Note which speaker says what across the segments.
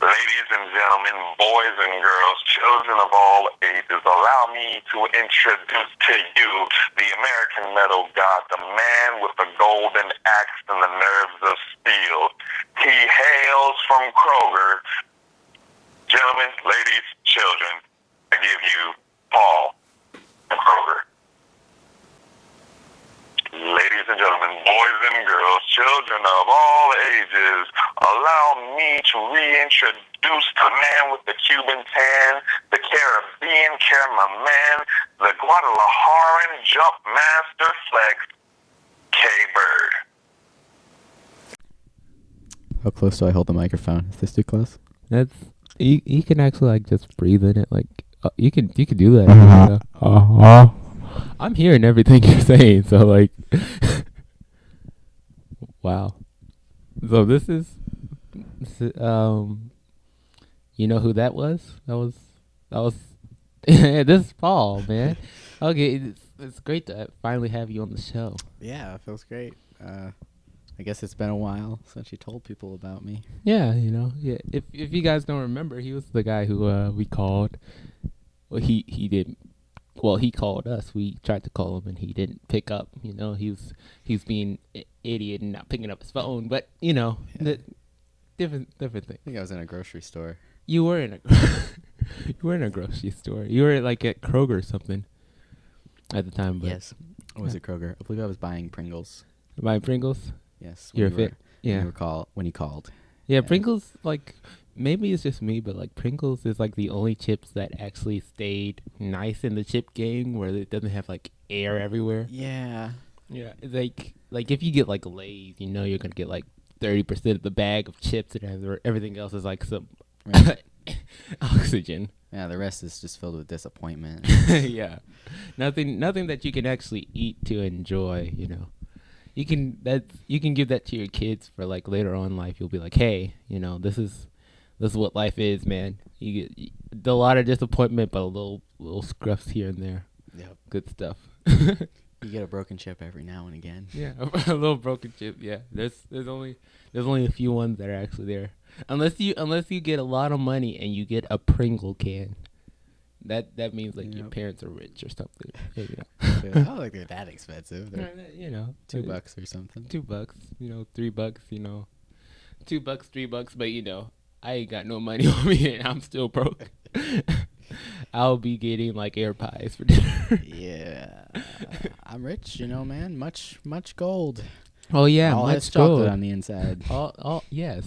Speaker 1: Ladies and gentlemen, boys and girls, children of all ages, allow me to introduce to you the American metal god, the man with the golden axe and the nerves of steel. He hails from Kroger. Gentlemen, ladies, children, I give you Paul and Kroger. Ladies and gentlemen, boys and girls, children of all ages, allow me to reintroduce the man with the Cuban tan, the Caribbean cameraman, the Guadalajaran jump master flex, K-Bird.
Speaker 2: How close do I hold the microphone? Is this too close?
Speaker 3: That's you can actually like just breathe in it. Like you can do that. I'm hearing everything you're saying. So like, wow. So this is you know who that was? That was this is Paul, man. Okay, it's great to finally have you on the show.
Speaker 2: Yeah, it feels great. I guess it's been a while since you told people about me.
Speaker 3: Yeah, you know, yeah. If you guys don't remember, he was the guy who we called. Well, he didn't. Well, he called us. We tried to call him, and he didn't pick up. You know, he's being idiot and not picking up his phone. But you know, different thing.
Speaker 2: I think I was in a grocery store.
Speaker 3: You were in a you were in a grocery store. You were like at Kroger or something at the time. But
Speaker 2: Yes. I was at Kroger. I believe I was buying Pringles.
Speaker 3: buying Pringles.
Speaker 2: Yes.
Speaker 3: You're
Speaker 2: when
Speaker 3: fit. Yeah.
Speaker 2: When you called.
Speaker 3: Yeah, Pringles, like, maybe it's just me, but, like, Pringles is, like, the only chips that actually stayed nice in the chip game where it doesn't have, like, air everywhere.
Speaker 2: Yeah.
Speaker 3: Yeah, it's like, if you get, like, Lay's, you know you're going to get, like, 30% of the bag of chips and everything else is, like, some oxygen.
Speaker 2: Yeah, the rest is just filled with disappointment.
Speaker 3: Yeah. Nothing that you can actually eat to enjoy, you know. You can give that to your kids for like later on in life. You'll be like, hey, you know, this is what life is, man. You get a lot of disappointment, but a little scruffs here and there.
Speaker 2: Yep.
Speaker 3: Good stuff.
Speaker 2: You get a broken chip every now and again.
Speaker 3: Yeah, a little broken chip. Yeah, there's only a few ones that are actually there. Unless you get a lot of money and you get a Pringle can. That means like your parents are rich or something. Yeah, you know.
Speaker 2: I don't think they're that expensive. They're
Speaker 3: you know,
Speaker 2: $2 or something.
Speaker 3: $2, you know, $3, you know, $2, $3, but you know, I ain't got no money on me and I'm still broke. I'll be getting like air pies for dinner.
Speaker 2: Yeah, I'm rich, you know, man. Much gold.
Speaker 3: Oh yeah,
Speaker 2: all
Speaker 3: much
Speaker 2: has chocolate
Speaker 3: gold
Speaker 2: on the inside.
Speaker 3: all yes,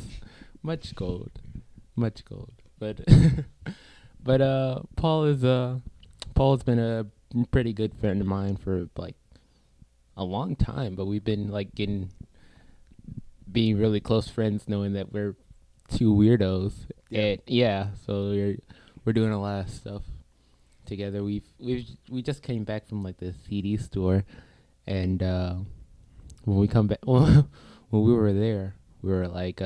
Speaker 3: much gold, but. But Paul's been a pretty good friend of mine for like a long time, but we've been like being really close friends, knowing that we're two weirdos.
Speaker 2: Yeah.
Speaker 3: And yeah, so we're doing a lot of stuff together. We just came back from like the CD store, and when we come back, when we were there, we were like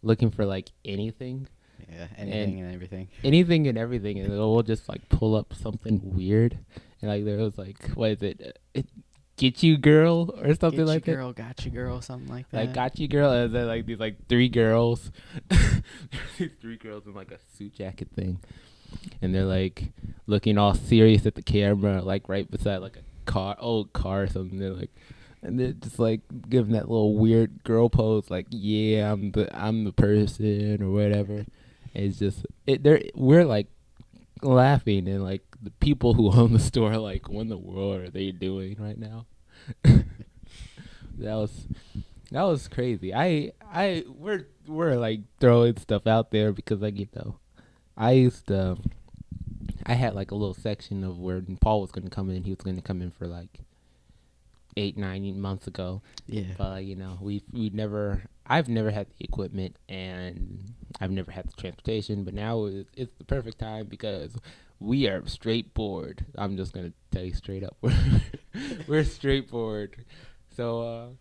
Speaker 3: looking for like anything.
Speaker 2: Yeah, anything and everything.
Speaker 3: Anything and everything, and we'll just like pull up something weird, and like there was like, what is it? Get you girl or something like that.
Speaker 2: Girl, got you girl, something like that.
Speaker 3: Like got you girl, and then like these like three girls, these three girls in like a suit jacket thing, and they're like looking all serious at the camera, like right beside like a old car or something. They're like. And they're just like giving that little weird girl pose, like, yeah, I'm the person or whatever. It's just we're like laughing, and like the people who own the store are like, what in the world are they doing right now? That was crazy. We're like throwing stuff out there because, like, you know, I had like a little section of where Paul was gonna come in. He was gonna come in for like 8-9 months ago.
Speaker 2: Yeah.
Speaker 3: But you know, I've never had the equipment and I've never had the transportation, but now it's the perfect time because we are straight bored. I'm just gonna tell you straight up, we're straight bored. So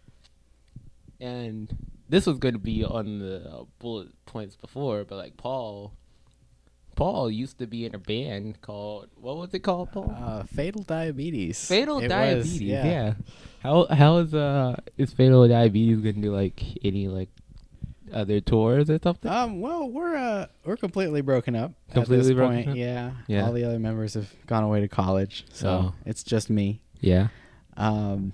Speaker 3: and this was going to be on the bullet points before, but like Paul used to be in a band called, what was it called, Paul?
Speaker 2: Fatal Diabetes.
Speaker 3: Fatal Diabetes, yeah. How is Fatal Diabetes gonna do like any like other tours or something?
Speaker 2: Well, we're completely broken up
Speaker 3: Completely
Speaker 2: at this
Speaker 3: broken
Speaker 2: point.
Speaker 3: up?
Speaker 2: Yeah.
Speaker 3: Yeah.
Speaker 2: All the other members have gone away to college, so
Speaker 3: Oh.
Speaker 2: it's just me.
Speaker 3: Yeah.
Speaker 2: Um,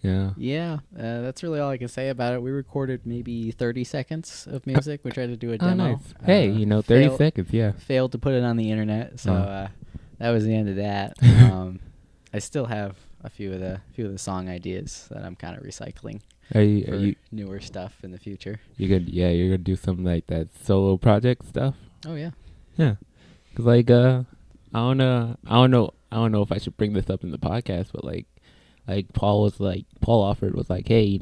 Speaker 3: Yeah.
Speaker 2: yeah, that's really all I can say about it. We recorded maybe 30 seconds of music. We tried to do a
Speaker 3: Oh,
Speaker 2: demo.
Speaker 3: nice. Hey, 30
Speaker 2: failed,
Speaker 3: seconds, yeah.
Speaker 2: failed to put it on the internet, so that was the end of that. I still have a few of the song ideas that I'm kind of recycling
Speaker 3: Are
Speaker 2: for
Speaker 3: you
Speaker 2: newer stuff in the future.
Speaker 3: you're gonna do something like that solo project stuff?
Speaker 2: Oh yeah.
Speaker 3: Yeah. 'Cause like I don't know if I should bring this up in the podcast, but like Paul offered was like, hey,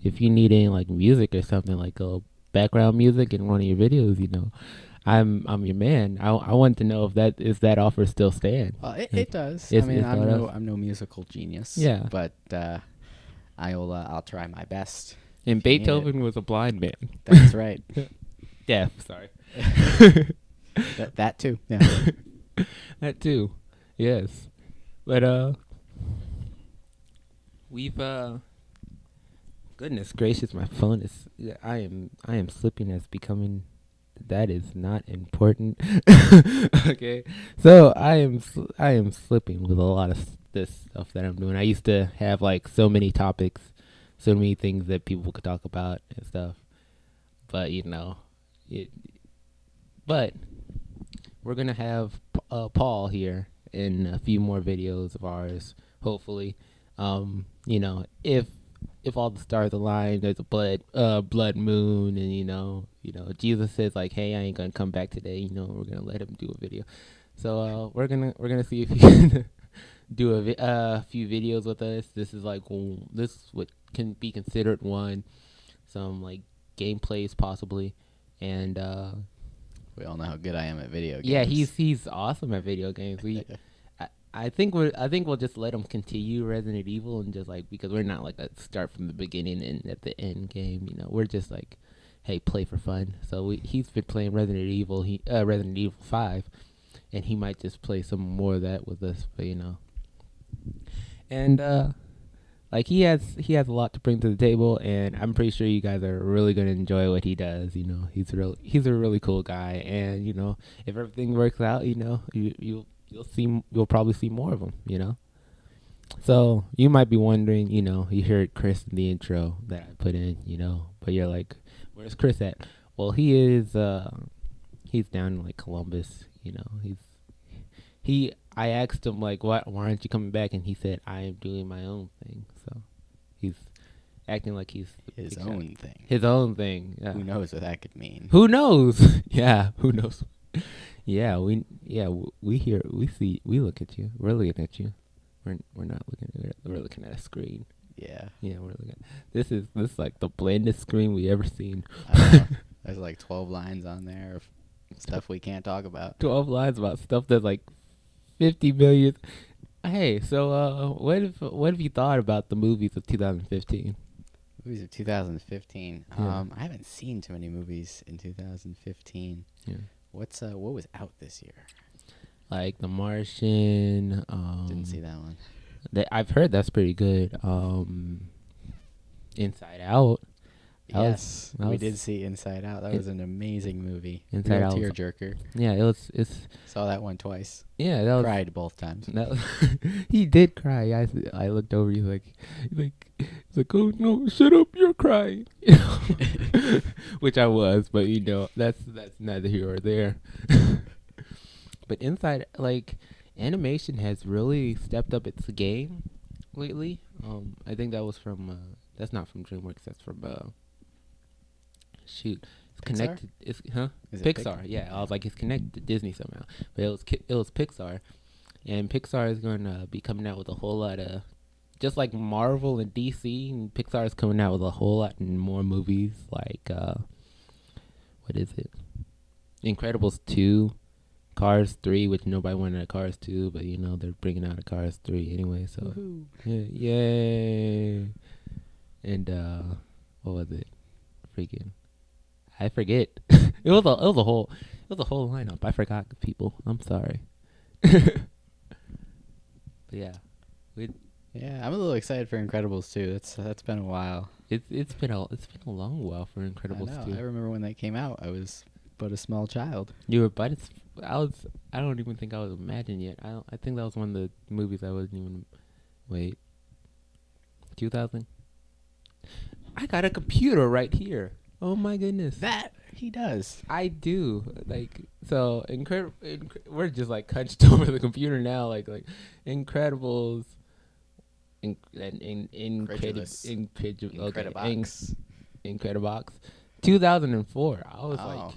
Speaker 3: if you need any like music or something, like background music in one of your videos, I'm your man. I want to know if that offer still stand.
Speaker 2: It does.
Speaker 3: It's-
Speaker 2: I mean,
Speaker 3: it's not us.
Speaker 2: I'm no musical genius.
Speaker 3: Yeah.
Speaker 2: But I'll try my best.
Speaker 3: And
Speaker 2: If you need
Speaker 3: Beethoven was a blind man.
Speaker 2: That's right.
Speaker 3: Deaf, sorry.
Speaker 2: that too. Yeah.
Speaker 3: That too. Yes. But we've goodness gracious, my phone is I am slipping as becoming that is not important. Okay. So I am slipping with a lot of this stuff that I'm doing. I used to have like so many topics, so many things that people could talk about and stuff. But but we're gonna have Paul here in a few more videos of ours, hopefully. If all the stars align, there's a blood moon, and Jesus says like, hey, I ain't gonna come back today. We're gonna let him do a video. So we're gonna see if he can do a few videos with us. This is what can be considered some like gameplays possibly, and
Speaker 2: We all know how good I am at video games.
Speaker 3: yeah, he's awesome at video games. I think we'll just let him continue Resident Evil and just like, because we're not like a start from the beginning and at the end game. We're just like, hey, play for fun. So he's been playing Resident Evil, Resident Evil 5, and he might just play some more of that with us. But and like he has a lot to bring to the table, and I'm pretty sure you guys are really gonna enjoy what he does. He's a really cool guy, and if everything works out, you'll probably see more of him. So you might be wondering, you heard Chris in the intro that I put in, but you're like, where's Chris at? Well, he's down in like Columbus. I asked him like, why aren't you coming back? And he said, I am doing my own thing. So he's acting like he's
Speaker 2: His own thing.
Speaker 3: His own thing. Yeah.
Speaker 2: Who knows what that could mean?
Speaker 3: Who knows? Yeah, who knows? Yeah, we look at you. We're looking at you. We're not looking at it. We're looking at a screen.
Speaker 2: Yeah.
Speaker 3: Yeah, we're looking. This is like the blandest screen we ever seen.
Speaker 2: I know. There's like 12 lines on there of stuff we can't talk about.
Speaker 3: 12 lines about stuff that's like 50 million. Hey, so what have you thought about the movies of 2015?
Speaker 2: Movies of 2015.
Speaker 3: Yeah.
Speaker 2: I haven't seen too many movies in 2015.
Speaker 3: Yeah.
Speaker 2: What was out this year?
Speaker 3: Like The Martian.
Speaker 2: Didn't see that one.
Speaker 3: I've heard that's pretty good. Inside Out.
Speaker 2: Yes, we
Speaker 3: was-
Speaker 2: did see Inside Out. That was an amazing movie.
Speaker 3: Inside
Speaker 2: Real
Speaker 3: Out was-
Speaker 2: tearjerker.
Speaker 3: Yeah, it's
Speaker 2: Saw that one twice.
Speaker 3: yeah, that was
Speaker 2: Cried both times.
Speaker 3: that he did cry. I looked over. He's like, oh no, shut up, you're crying. Which I was, but that's neither here or there. But Inside, like, animation has really stepped up its game lately. I think that was from that's not from DreamWorks. That's from shoot. It's
Speaker 2: Pixar?
Speaker 3: connected. It's
Speaker 2: Is it
Speaker 3: Pixar. Yeah, I was like, it's connected to Disney somehow, but it was Pixar, and Pixar is going to be coming out with a whole lot of, just like Marvel and DC, and Pixar is coming out with a whole lot more movies. Like what is it? Incredibles 2, Cars 3, which nobody wanted a Cars 2, but they're bringing out a Cars 3 anyway. So
Speaker 2: Woohoo.
Speaker 3: yeah, yay! And what was it? Freaking, I forget. it was a whole lineup. I forgot, people. I'm sorry. But yeah,
Speaker 2: Yeah, I'm a little excited for Incredibles 2. That's been a while.
Speaker 3: It's been a long while for
Speaker 2: I
Speaker 3: Incredibles
Speaker 2: know.
Speaker 3: 2.
Speaker 2: I remember when they came out. I was but a small child.
Speaker 3: You were, but I don't even think I was Imagine yet. I think that was one of the movies I wasn't even. Wait. 2000. I got a computer right here. Oh my goodness.
Speaker 2: That he does.
Speaker 3: I do. Like, so we're just like hunched over the computer now. Like Incredibles.
Speaker 2: Incredulous. Incredibox.
Speaker 3: Incredibox. 2004. I was
Speaker 2: Oh.
Speaker 3: like,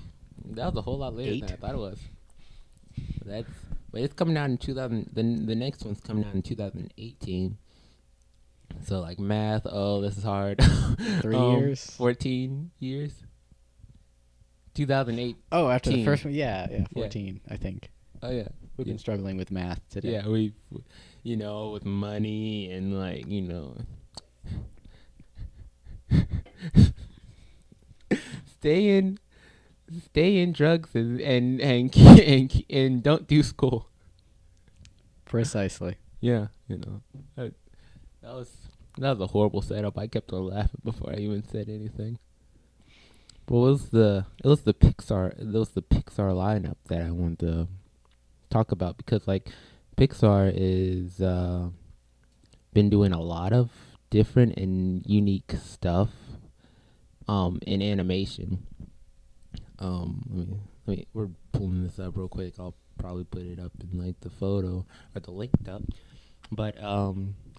Speaker 3: that was a whole lot later
Speaker 2: 8?
Speaker 3: than I thought it was. But it's coming out in 2000. The next one's coming out in 2018. So like math. Oh, this is hard.
Speaker 2: 3 years.
Speaker 3: 14 years. 2008.
Speaker 2: Oh, after the first one, yeah, 14, I think.
Speaker 3: Oh yeah,
Speaker 2: We've been struggling with math today.
Speaker 3: yeah. We, with money and like stay in drugs and don't do school.
Speaker 2: Precisely.
Speaker 3: Yeah, that was a horrible setup. I kept on laughing before I even said anything. But it was the Pixar lineup that I wanted to talk about, because like Pixar is been doing a lot of different and unique stuff in animation. We're pulling this up real quick. I'll probably put it up in like the photo or the link up. But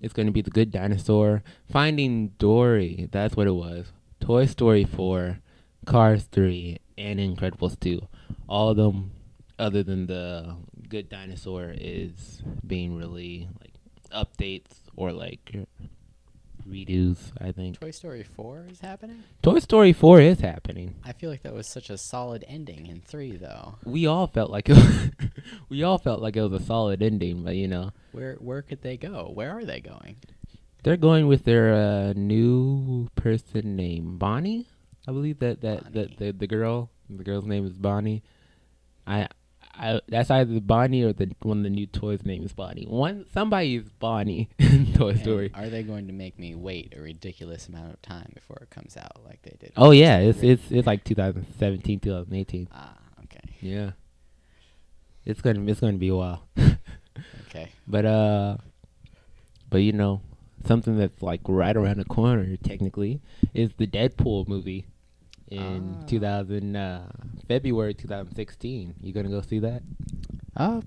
Speaker 3: it's going to be The Good Dinosaur, Finding Dory, that's what it was, Toy Story 4, Cars 3, and Incredibles 2. All of them, other than The Good Dinosaur, is being really like updates or like redos, I think.
Speaker 2: Toy Story 4 is happening?
Speaker 3: Toy Story 4 is happening.
Speaker 2: I feel like that was such a solid ending in 3, though.
Speaker 3: We all felt like it was a solid ending, but
Speaker 2: Where could they go? Where are they going?
Speaker 3: they're going with their new person named Bonnie. I believe that the girl's name is Bonnie. I that's either Bonnie or one of the new toys' name is Bonnie. Somebody is Bonnie in Toy Story.
Speaker 2: Are they going to make me wait a ridiculous amount of time before it comes out like they did?
Speaker 3: Oh yeah, it's like 2017, 2018.
Speaker 2: Ah, okay.
Speaker 3: Yeah. It's gonna be a while.
Speaker 2: Okay.
Speaker 3: But something that's like right around the corner technically is the Deadpool movie in February 2016. You gonna go see that?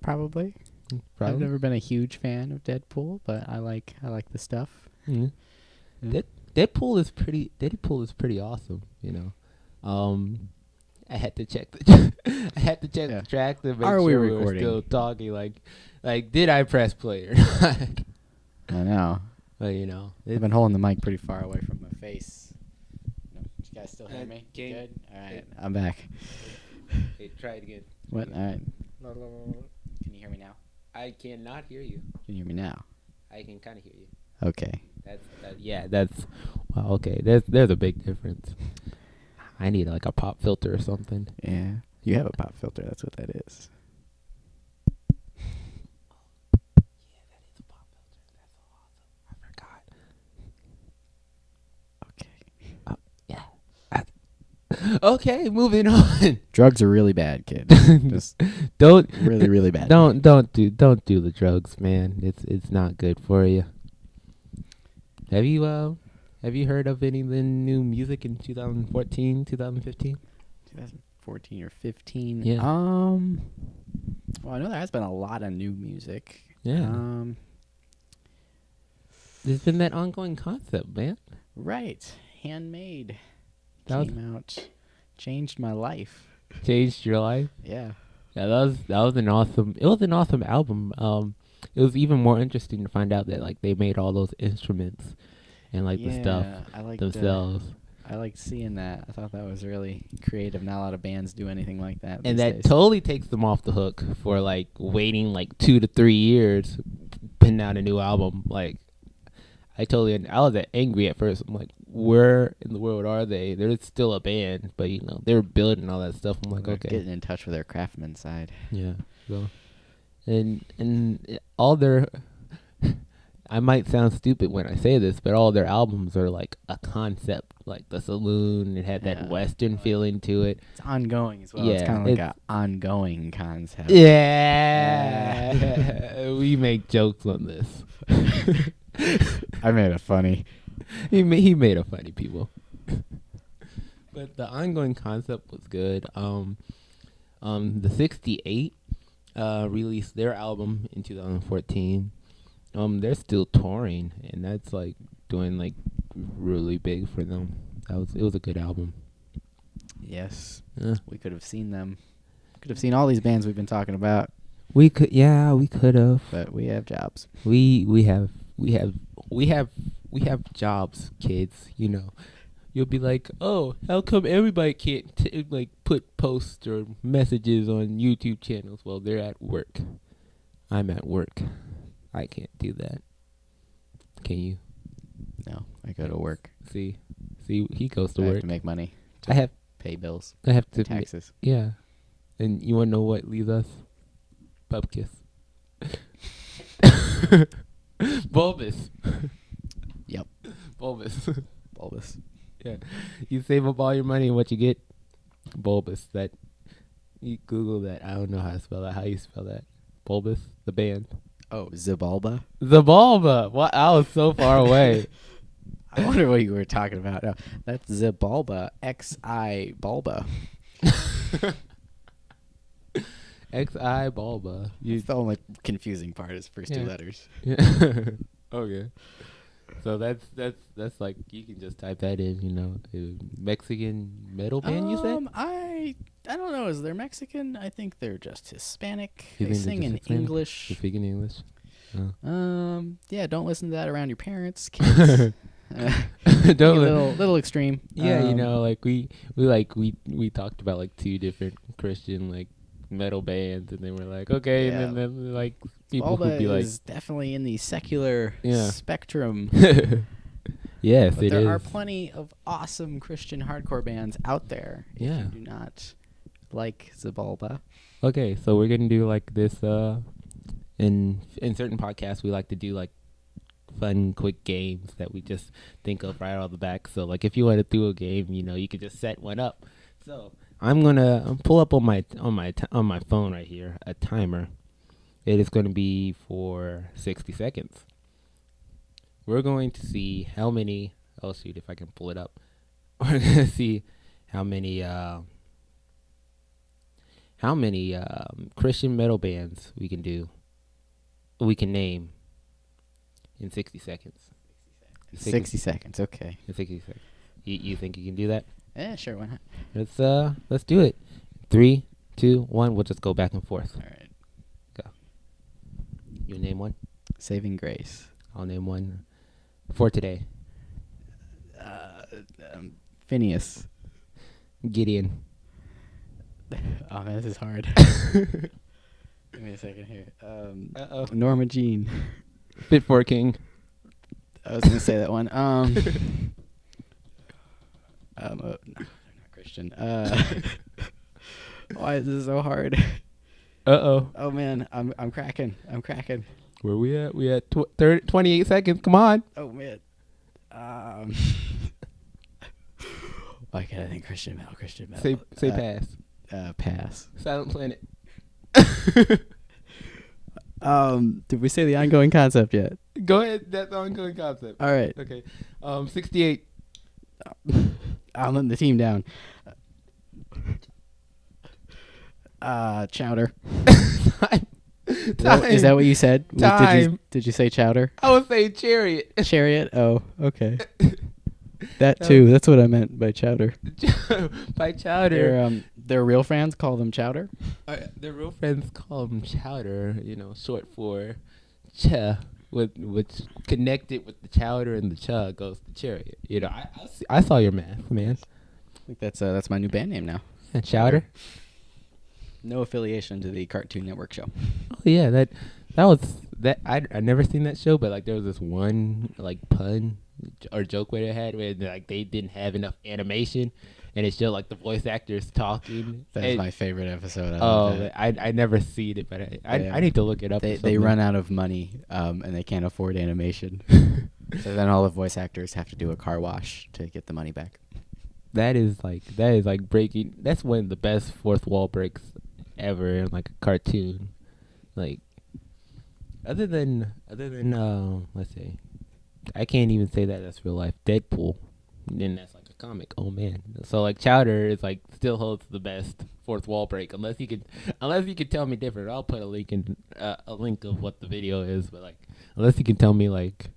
Speaker 2: Probably. I've never been a huge fan of Deadpool, but I like the stuff.
Speaker 3: Mm-hmm.
Speaker 2: Yeah.
Speaker 3: Deadpool is pretty awesome. I had to check the track to make
Speaker 2: Are we
Speaker 3: sure we were
Speaker 2: recording?
Speaker 3: still talking. Like, did I press play or not?
Speaker 2: I know.
Speaker 3: But
Speaker 2: I've been holding the mic pretty far away from my face. No, you guys still hear me?
Speaker 3: Can-
Speaker 2: Good? All right, I'm back.
Speaker 3: Hey, try it again.
Speaker 2: What? All right. Can you hear me now?
Speaker 3: I cannot hear you.
Speaker 2: Can you hear me now?
Speaker 3: I can kind of hear you.
Speaker 2: Okay.
Speaker 3: That's well, okay. There's a big difference. I need like a pop filter or something.
Speaker 2: Yeah. You have a pop filter. That's what that is.
Speaker 3: Yeah, that is a pop filter. That's so awesome. I forgot. Okay, moving on.
Speaker 2: Drugs are really bad, kid. Just
Speaker 3: Don't
Speaker 2: really, really bad.
Speaker 3: don't do the drugs, man. It's not good for you. Have you heard of any of the new music in 2014, 2015?
Speaker 2: 2014 or 15.
Speaker 3: Yeah.
Speaker 2: Well, I know there has been a lot of new music.
Speaker 3: Yeah. There's been that ongoing concept, man.
Speaker 2: Right. Handmade.
Speaker 3: That
Speaker 2: Came out. Changed my life.
Speaker 3: changed your life.
Speaker 2: Yeah.
Speaker 3: Yeah, that was an awesome album. It was even more interesting to find out that like they made all those instruments and like the stuff
Speaker 2: I liked
Speaker 3: themselves.
Speaker 2: I liked seeing that. I thought that was really creative. Not a lot of bands do anything like that.
Speaker 3: And
Speaker 2: these
Speaker 3: that
Speaker 2: days.
Speaker 3: totally takes them off the hook for like waiting like 2 to 3 years putting out a new album. Like I was angry at first. I'm like, where in the world are they? They're still a band, but they're building all that stuff. I'm like,
Speaker 2: They're
Speaker 3: okay,
Speaker 2: getting in touch with their craftsman side.
Speaker 3: yeah. So, and all their, I might sound stupid when I say this, but all their albums are like a concept, like The Saloon. It had that Western feeling to it.
Speaker 2: It's ongoing as well.
Speaker 3: Yeah,
Speaker 2: it's kind of like an ongoing concept.
Speaker 3: Yeah. We make jokes on this.
Speaker 2: I made it funny.
Speaker 3: He made a funny, people. But the ongoing concept was good. The 68 released their album in 2014. They're still touring, and that's like doing like really big for them. It was a good album.
Speaker 2: Yes.
Speaker 3: Yeah.
Speaker 2: We could have seen them. Could have seen all these bands we've been talking about.
Speaker 3: We could have.
Speaker 2: But we have jobs.
Speaker 3: We have jobs, kids. You know, you'll be like, oh, how come everybody can't like put posts or messages on YouTube channels? Well, they're at work. I'm at work. I can't do that. Can you?
Speaker 2: No, I go to work.
Speaker 3: See, he goes to
Speaker 2: I
Speaker 3: work.
Speaker 2: have to make money.
Speaker 3: I have
Speaker 2: Pay bills.
Speaker 3: I have to
Speaker 2: Taxes.
Speaker 3: yeah. And you wanna know what leaves us? Pub kiss. Bulbous.
Speaker 2: Yep.
Speaker 3: Bulbous.
Speaker 2: Bulbous.
Speaker 3: Yeah. You save up all your money and what you get? Bulbous. That you Google that. I don't know how to spell that. How you spell that? Bulbous, the band.
Speaker 2: Oh, Zabalba?
Speaker 3: Zabalba. What? I was so far away.
Speaker 2: I wonder what you were talking about. No, that's Zabalba. X-I Balba.
Speaker 3: X-I Balba.
Speaker 2: It's the only confusing part is first two
Speaker 3: Yeah.
Speaker 2: letters.
Speaker 3: Yeah. Okay. So that's like you can just type that in, you know, Mexican metal band. You said?
Speaker 2: I don't know. Is they're Mexican? I think they're just Hispanic.
Speaker 3: You
Speaker 2: They
Speaker 3: think they're
Speaker 2: sing
Speaker 3: just
Speaker 2: in
Speaker 3: Hispanic?
Speaker 2: English.
Speaker 3: You speak in English? Oh.
Speaker 2: Yeah. Don't listen to that around your parents, kids.
Speaker 3: Don't
Speaker 2: little extreme.
Speaker 3: Yeah, you know, like we talked about like two different Christian like metal bands, and then we're like, okay,
Speaker 2: Yeah.
Speaker 3: and then like people
Speaker 2: Balba
Speaker 3: would be like,
Speaker 2: is definitely in the secular
Speaker 3: Yeah.
Speaker 2: spectrum.
Speaker 3: yes,
Speaker 2: But
Speaker 3: it
Speaker 2: there
Speaker 3: is.
Speaker 2: are plenty of awesome Christian hardcore bands out there. If
Speaker 3: Yeah.
Speaker 2: you do not like Zabalba.
Speaker 3: Okay, so we're gonna do like this. In certain podcasts, we like to do like fun, quick games that we just think of right off the back. So like, if you want to do a game, you know, you could just set one up. So I'm gonna pull up on my phone right here a timer. It is gonna be for 60 seconds. We're going to see how many. Oh shoot! If I can pull it up, we're gonna see how many Christian metal bands we can name in 60 seconds.
Speaker 2: 60 seconds. Okay.
Speaker 3: In 60 seconds. You think you can do that?
Speaker 2: Yeah, sure. Why not?
Speaker 3: Let's do it. 3, 2, 1. We'll just go back and forth.
Speaker 2: All right.
Speaker 3: Go. You name one.
Speaker 2: Saving Grace.
Speaker 3: I'll name one for today.
Speaker 2: Phineas.
Speaker 3: Gideon.
Speaker 2: Oh man, this is hard. Give me a second here.
Speaker 3: Uh-oh.
Speaker 2: Norma Jean.
Speaker 3: Fit for King.
Speaker 2: I was gonna say that one. No, they're not Christian. Why is this so hard?
Speaker 3: Uh-oh.
Speaker 2: Oh man, I'm cracking.
Speaker 3: Where we at? We at 28 seconds. Come on.
Speaker 2: Oh man. Why can't I think Christian metal?
Speaker 3: Say pass.
Speaker 2: Pass.
Speaker 3: Silent Planet.
Speaker 2: Did we say the ongoing concept yet?
Speaker 3: Go ahead. That's the ongoing concept.
Speaker 2: All right.
Speaker 3: Okay. 68.
Speaker 2: I'm letting the team down. Chowder.
Speaker 3: Time.
Speaker 2: Is that what you said?
Speaker 3: Time.
Speaker 2: Did you say chowder?
Speaker 3: I would say Chariot.
Speaker 2: Chariot? Oh, okay. That too. That's what I meant by chowder.
Speaker 3: By Chowder.
Speaker 2: Their real fans call them chowder.
Speaker 3: Their real friends call them Chowder, you know, short for cha, which connected with the chowder and the cha goes to Chariot. You know, I saw your math, man.
Speaker 2: I think that's my new band name now.
Speaker 3: Yeah, Chowder.
Speaker 2: No affiliation to the Cartoon Network show.
Speaker 3: Oh yeah, that was that. I never seen that show, but like there was this one like pun or joke where they had where like they didn't have enough animation, and it showed like the voice actors talking.
Speaker 2: That's my favorite episode.
Speaker 3: I never seen it, but I need to look it up.
Speaker 2: They run out of money, and they can't afford animation. So then all the voice actors have to do a car wash to get the money back.
Speaker 3: That is like breaking. That's one of the best fourth wall breaks ever in like a cartoon. Like other than let's say, I can't even say that that's real life. Deadpool, then that's like a comic. Oh man. So like Chowder is like still holds the best fourth wall break unless you could tell me different. I'll put a link of what the video is, but like unless you can tell me like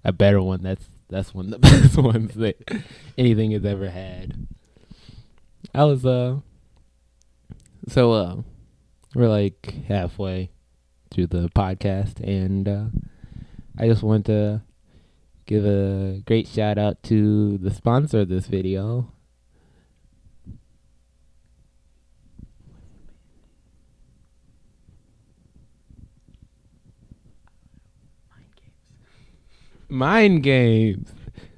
Speaker 3: a better one, that's one of the best ones that anything has ever had. I was we're like halfway through the podcast, and I just want to give a great shout out to the sponsor of this video. Mind Games.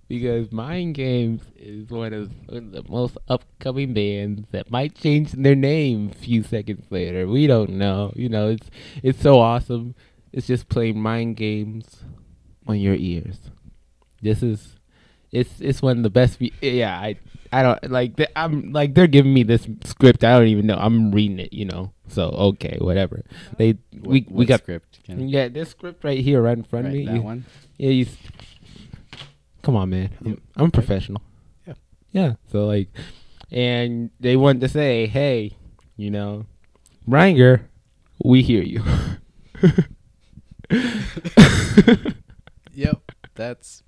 Speaker 3: Because Mind Games is one of the most upcoming bands that might change their name a few seconds later. We don't know. You know, it's so awesome. It's just playing Mind Games on your ears. It's one of the best. I don't like. I'm like they're giving me this script. I don't even know. I'm reading it. You know. So okay, whatever. We got
Speaker 2: script.
Speaker 3: Yeah, this script right here, right in front of me.
Speaker 2: That one.
Speaker 3: Yeah, come on, man. I'm a professional.
Speaker 2: Yeah.
Speaker 3: Yeah. So like, and they wanted to say, hey, you know, Ranger, we hear you.
Speaker 2: Yep. That's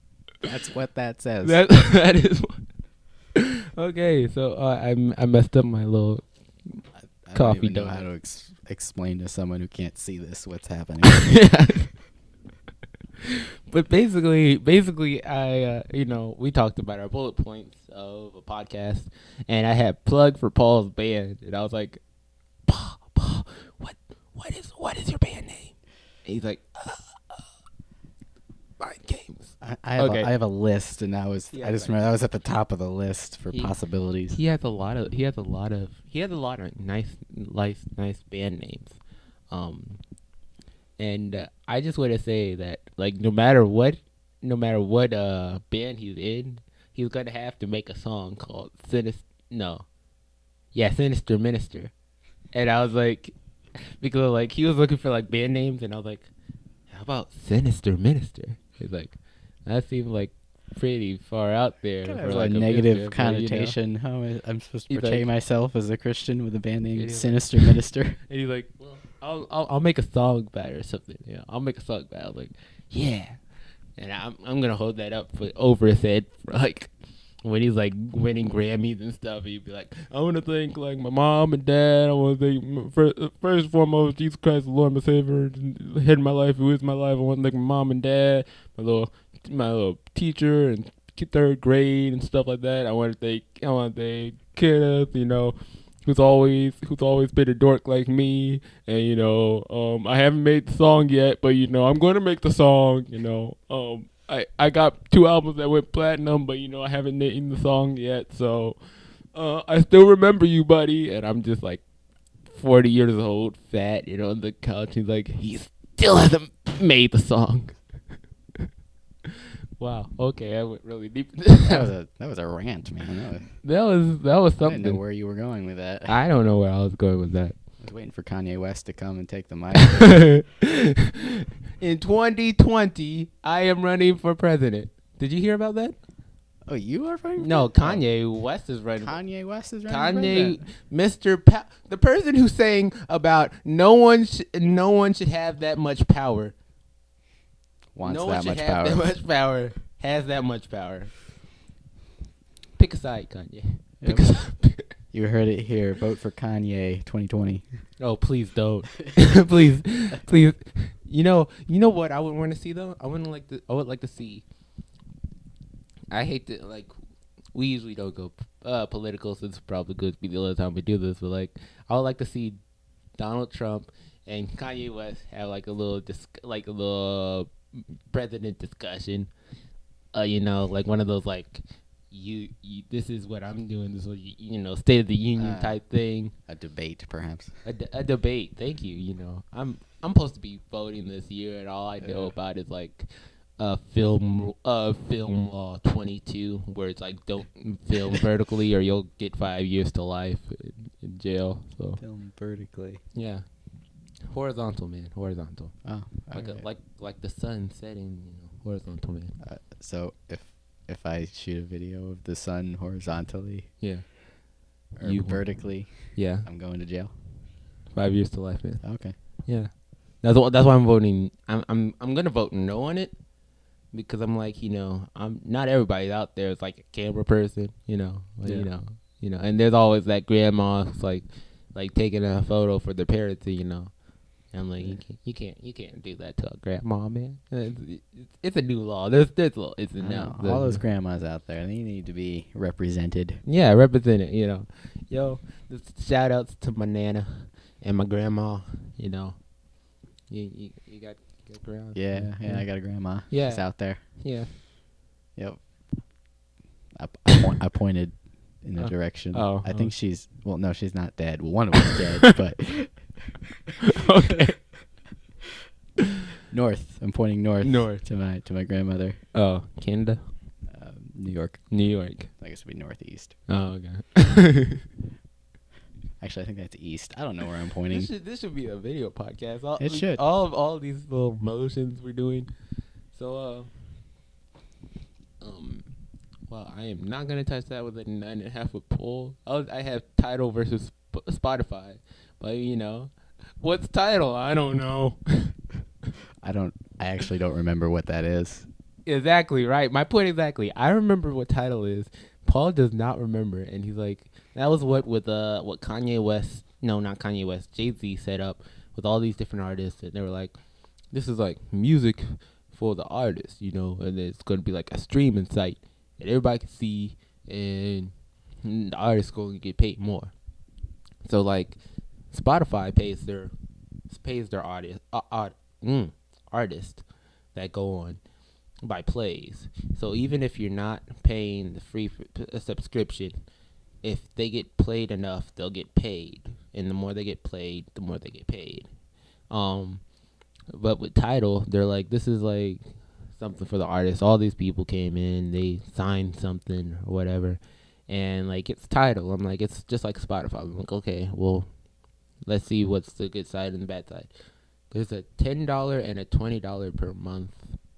Speaker 2: what that says.
Speaker 3: That is. Okay, so I messed up my little
Speaker 2: I
Speaker 3: coffee
Speaker 2: don't even know
Speaker 3: donut.
Speaker 2: how to explain to someone who can't see this what's happening.
Speaker 3: Yeah. But basically, I we talked about our bullet points of a podcast, and I had plug for Paul's band, and I was like, Paul, what is your band name? And he's like, Mind Games.
Speaker 2: I have a list, and I just remember that was at the top of the list for possibilities.
Speaker 3: He has a lot of nice band names, and I just want to say that like no matter what band he's in, he's gonna have to make a song called Sinister Minister, and I was like, because like he was looking for like band names, and I was like, how about Sinister Minister? He's like, that seems like pretty far out there.
Speaker 2: Kind
Speaker 3: for
Speaker 2: of
Speaker 3: like
Speaker 2: a negative connotation. How I'm supposed to portray myself as a Christian with a band name Sinister Minister.
Speaker 3: And he's like, well, I'll make a song about it or something. Yeah, I'll make a song about it. I was like, yeah. And I'm gonna hold that up over his head for like when he's like winning Grammys and stuff. He'd be like, I want to thank like my mom and dad. I want to thank first and foremost Jesus Christ, the Lord, my Savior, the head of my life, who is my life. I want to thank my mom and dad, my little teacher and third grade and stuff like that. I want to thank Kenneth, you know, who's always been a dork like me, and you know, I haven't made the song yet, but you know, I'm going to make the song, you know. I got 2 albums that went platinum, but you know, I haven't named the song yet, so I still remember you, buddy. And I'm just like 40 years old, fat, you know, on the couch. He's like, he still hasn't made the song. Wow. Okay, I went really deep.
Speaker 2: That was a rant, man.
Speaker 3: That was something.
Speaker 2: I didn't know where you were going with that.
Speaker 3: I don't know where I was going with that.
Speaker 2: I was waiting for Kanye West to come and take the mic.
Speaker 3: In 2020, I am running for president. Did you hear about that?
Speaker 2: Oh, you are running?
Speaker 3: No, Kanye West is running.
Speaker 2: Kanye West is running.
Speaker 3: The person who's saying about no one should have that much power.
Speaker 2: Wants
Speaker 3: no
Speaker 2: that
Speaker 3: one should
Speaker 2: much
Speaker 3: have
Speaker 2: power.
Speaker 3: that much power. Has that much power. Pick a side, Kanye. Pick a side.
Speaker 2: You heard it here. Vote for Kanye 2020.
Speaker 3: Oh, please don't. please. You know what I would want to see though? I would like to see. I hate to like. We usually don't go political, so it's probably good to be the last time we do this. But like, I would like to see Donald Trump and Kanye West have like a little president discussion. You know, like one of those like you this is what I'm doing. This is State of the Union type thing.
Speaker 2: A debate, perhaps.
Speaker 3: A debate. Thank you. I'm supposed to be voting this year, and all I know about is like film law 22, where it's like don't film vertically or you'll get 5 years to life in jail. So
Speaker 2: Film vertically.
Speaker 3: yeah, horizontal, man, horizontal.
Speaker 2: Oh,
Speaker 3: like the sun setting, horizontal, man.
Speaker 2: So if I shoot a video of the sun horizontally,
Speaker 3: Yeah,
Speaker 2: or vertically,
Speaker 3: yeah,
Speaker 2: I'm going to jail.
Speaker 3: 5 years to life, man.
Speaker 2: Okay.
Speaker 3: Yeah, that's why I'm voting. I'm gonna vote no on it. Because I'm like, I'm not everybody out there is like a camera person, and there's always that grandma who's like taking a photo for their parents, and I'm like, you can't do that to a grandma, man. It's a new law. There's it's a no.
Speaker 2: All those grandmas out there, they need to be represented.
Speaker 3: Yeah, represented. Yo, shout outs to my nana and my grandma. You got.
Speaker 2: Yeah, I got a grandma.
Speaker 3: Yeah.
Speaker 2: She's out there.
Speaker 3: Yeah.
Speaker 2: Yep. I pointed in the direction.
Speaker 3: Oh.
Speaker 2: I think she's... Well, no, she's not dead. Well, one of them's dead, but...
Speaker 3: Okay.
Speaker 2: North. I'm pointing north.
Speaker 3: North.
Speaker 2: To my grandmother.
Speaker 3: Oh, Canada?
Speaker 2: New York.
Speaker 3: New York.
Speaker 2: I guess it would be northeast.
Speaker 3: Oh, okay.
Speaker 2: Actually, I think that's east. I don't know where I'm pointing.
Speaker 3: This should be a video podcast.
Speaker 2: It should.
Speaker 3: All these little motions we're doing. So, well, I am not gonna touch that with a 9.5 foot pole. I have Tidal versus Spotify, but what's Tidal? I don't know.
Speaker 2: I actually don't remember what that is.
Speaker 3: Exactly right. My point exactly. I remember what Tidal is. Paul does not remember, and he's like, that was what Kanye West, no, not Kanye West, Jay-Z set up with all these different artists, and they were like, this is like music for the artists, and it's going to be like a streaming site that everybody can see, and the artists going to get paid more. So like, Spotify pays their artists that go on by plays. So even if you're not paying the free subscription, if they get played enough, they'll get paid, and the more they get played, the more they get paid. But with Tidal, they're like, this is like something for the artists. All these people came in, they signed something or whatever, and like it's Tidal. I'm like, it's just like Spotify. I'm like, okay, well, let's see what's the good side and the bad side. There's a $10 and a $20 per month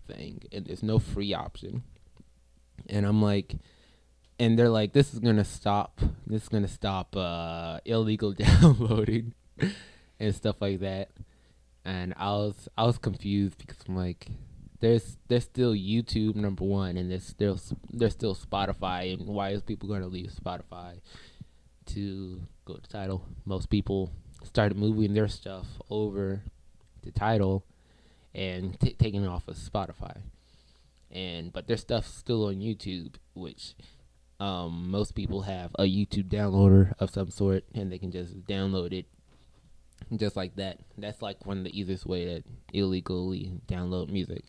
Speaker 3: thing, and there's no free option. And I'm like, and they're like, this is gonna stop illegal downloading and stuff like that. And I was confused because I'm like, there's still YouTube number one, and there's still Spotify, and why is people gonna leave Spotify to go to Tidal? Most people started moving their stuff over to Tidal and taking it off of Spotify, but their stuff's still on YouTube, which most people have a YouTube downloader of some sort, and they can just download it just like that. That's like one of the easiest way to illegally download music.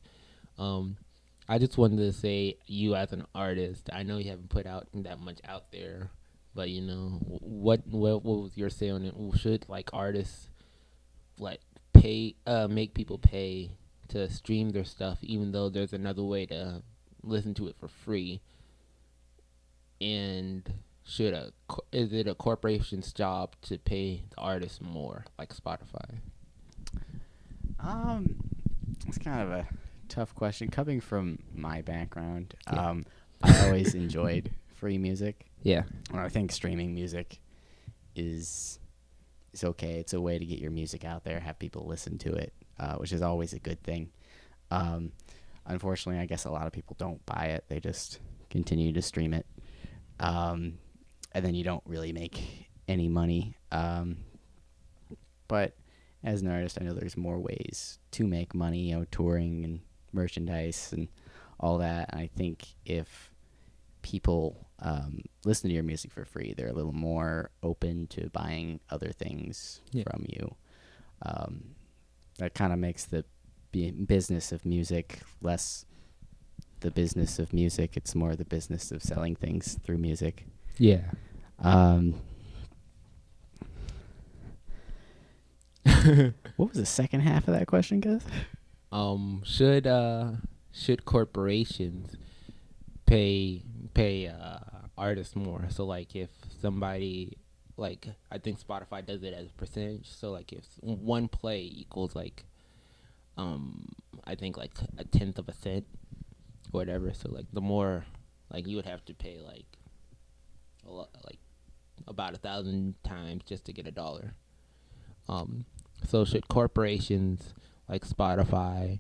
Speaker 3: I just wanted to say, you as an artist, I know you haven't put out that much out there, but what was your say on it? Should like artists like make people pay to stream their stuff, even though there's another way to listen to it for free? And is it a corporation's job to pay the artists more, like Spotify?
Speaker 2: It's kind of a tough question. Coming from my background,
Speaker 3: Yeah.
Speaker 2: I always enjoyed free music.
Speaker 3: Yeah.
Speaker 2: I think streaming music is okay. It's a way to get your music out there, have people listen to it, which is always a good thing. Unfortunately, I guess a lot of people don't buy it. They just continue to stream it. And then you don't really make any money. But as an artist, I know there's more ways to make money, touring and merchandise and all that. And I think if people listen to your music for free, they're a little more open to buying other things from you. That kind of makes the business of music less the business of music. It's more the business of selling things through music.
Speaker 3: Yeah.
Speaker 2: What was the second half of that question, Gus?
Speaker 3: Should corporations pay artists more? So like if somebody, like I think Spotify does it as a percentage. So like if one play equals like I think like a tenth of a cent or whatever. So like the more, like you would have to pay like a lot, like about 1,000 times just to get $1. So should corporations like Spotify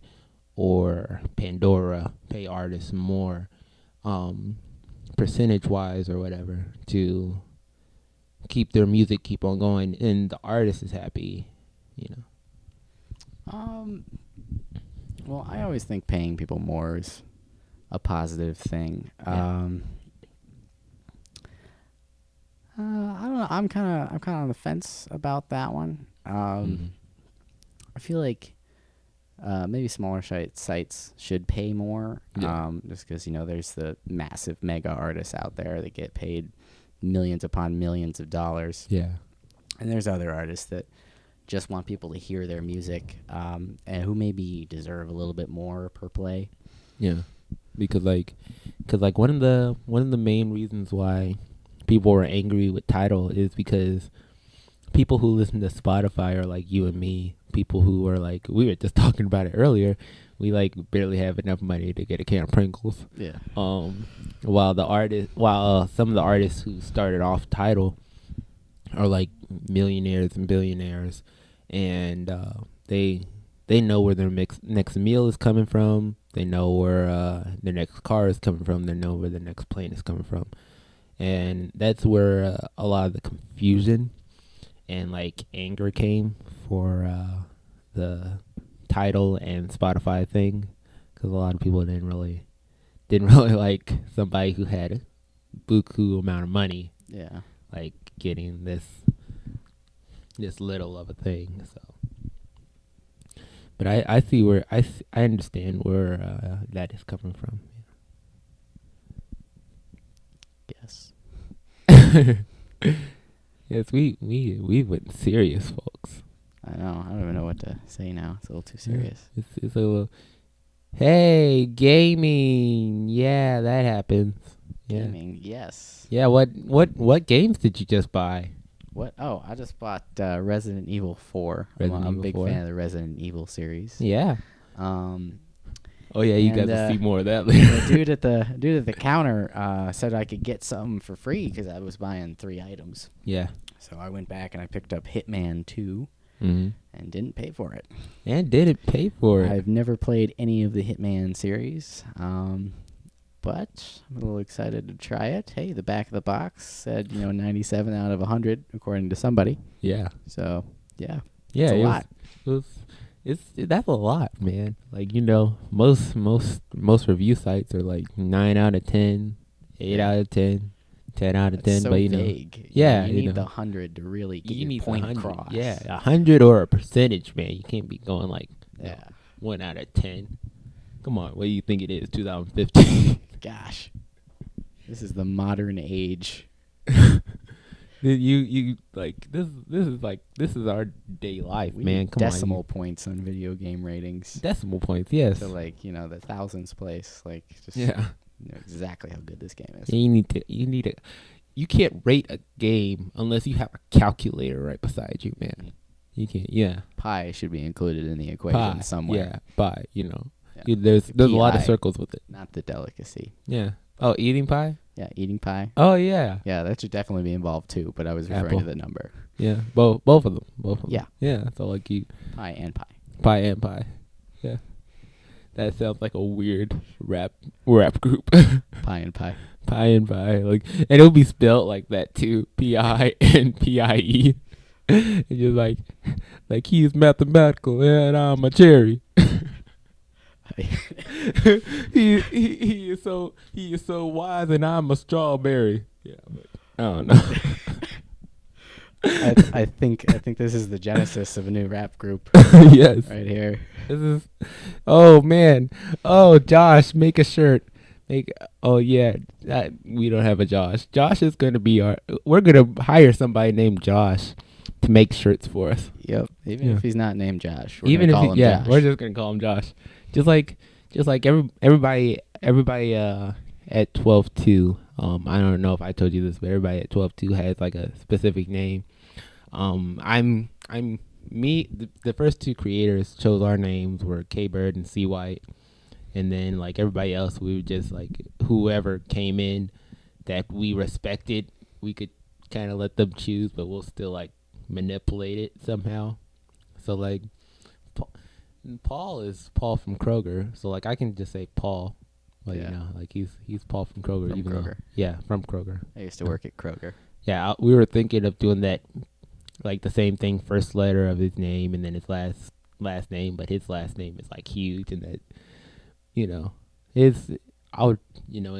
Speaker 3: or Pandora pay artists more, percentage wise or whatever, to keep their music keep on going and the artist is happy, you know?
Speaker 2: Well, I always think paying people more is a positive thing.
Speaker 3: Yeah.
Speaker 2: I don't know. I'm kind of on the fence about that one. I feel like maybe smaller sites should pay more, just because there's the massive mega artists out there that get paid millions upon millions of dollars.
Speaker 3: Yeah.
Speaker 2: And there's other artists that just want people to hear their music, and who maybe deserve a little bit more per play.
Speaker 3: Yeah, because one of the main reasons why people were angry with Tidal is because people who listen to Spotify are like you and me, people who are like, we were just talking about it earlier, we like barely have enough money to get a can of Pringles.
Speaker 2: Yeah.
Speaker 3: While some of the artists who started off Tidal are like millionaires and billionaires, and they know where their next meal is coming from. They know where their next car is coming from. They know where their next plane is coming from. And that's where a lot of the confusion and like anger came for the Tidal and Spotify thing, because a lot of people didn't really like somebody who had a buku amount of money, like getting this little of a thing. So, but I see where I understand where that is coming from.
Speaker 2: Yes.
Speaker 3: Yes, we went serious, folks.
Speaker 2: I know. I don't even know what to say now. It's a little too serious.
Speaker 3: It's a little. Hey, gaming. Yeah, that happens. Yeah.
Speaker 2: Gaming, yes.
Speaker 3: Yeah. What games did you just buy?
Speaker 2: What? Oh, I just bought Resident Evil 4. I'm a big fan of the Resident Evil series.
Speaker 3: Yeah. Oh yeah, you guys will see more of that later.
Speaker 2: The dude at the counter said I could get something for free because I was buying 3 items.
Speaker 3: Yeah.
Speaker 2: So I went back and I picked up Hitman 2
Speaker 3: and
Speaker 2: didn't pay for it.
Speaker 3: And didn't pay for it.
Speaker 2: I've never played any of the Hitman series, but I'm a little excited to try it. Hey, the back of the box said 97 out of 100 according to somebody.
Speaker 3: Yeah.
Speaker 2: So yeah.
Speaker 3: Yeah,
Speaker 2: it's a lot.
Speaker 3: That's a lot, man. Like, most review sites are like 9 out of 10, 8 out of 10, 10 out of 10.
Speaker 2: So
Speaker 3: but
Speaker 2: vague.
Speaker 3: Yeah,
Speaker 2: you need the 100 to really get your point across.
Speaker 3: Yeah, 100 or a percentage, man. You can't be going like 1 out of 10. Come on, what do you think it is? 2015.
Speaker 2: Gosh, this is the modern age.
Speaker 3: You like this is our day life, man. Come
Speaker 2: decimal
Speaker 3: on,
Speaker 2: points on video game ratings.
Speaker 3: Decimal points, yes.
Speaker 2: So the thousands place, just know exactly how good this game is.
Speaker 3: Yeah, you can't rate a game unless you have a calculator right beside you, man. You can't. Yeah.
Speaker 2: Pi should be included in the equation somewhere.
Speaker 3: Yeah, pi. There's a lot of circles with it.
Speaker 2: Not the delicacy.
Speaker 3: Yeah. Oh, eating pie?
Speaker 2: Yeah, eating pie.
Speaker 3: Oh, yeah.
Speaker 2: Yeah, that should definitely be involved too, but I was referring to the number.
Speaker 3: Yeah, both of them.
Speaker 2: Yeah.
Speaker 3: Yeah, so like
Speaker 2: Pie and pie.
Speaker 3: Pie and pie. Yeah. That sounds like a weird rap group.
Speaker 2: Pie and pie.
Speaker 3: Pie and pie. Like, and it'll be spelled like that too. P-I and P-I-E. And you're like he's mathematical and I'm a cherry. he is so wise and I'm a strawberry. Yeah, but I don't know.
Speaker 2: I think this is the genesis of a new rap group.
Speaker 3: Yes,
Speaker 2: right here.
Speaker 3: This is. Oh man. Oh Josh, make a shirt. Like, oh yeah, we don't have a Josh. Josh is gonna be we're gonna hire somebody named Josh to make shirts for us.
Speaker 2: Yep. Even if he's not named Josh, we're
Speaker 3: Even
Speaker 2: gonna
Speaker 3: if
Speaker 2: call him Josh.
Speaker 3: we're just gonna call him Josh. Just like everybody at 12-2. I don't know if I told you this, but everybody at 12-2 has like a specific name. I'm me. The first two creators chose our names were K Bird and C White, and then like everybody else, we would just like whoever came in that we respected, we could kind of let them choose, but we'll still like manipulate it somehow. So like Paul is Paul from Kroger, so like I can just say Paul, like you know, like he's Paul from Kroger.
Speaker 2: From
Speaker 3: even
Speaker 2: Kroger.
Speaker 3: From Kroger.
Speaker 2: I used to work at Kroger.
Speaker 3: Yeah, we were thinking of doing that, like the same thing, first letter of his name and then his last name, but his last name is like huge, and that, you know, in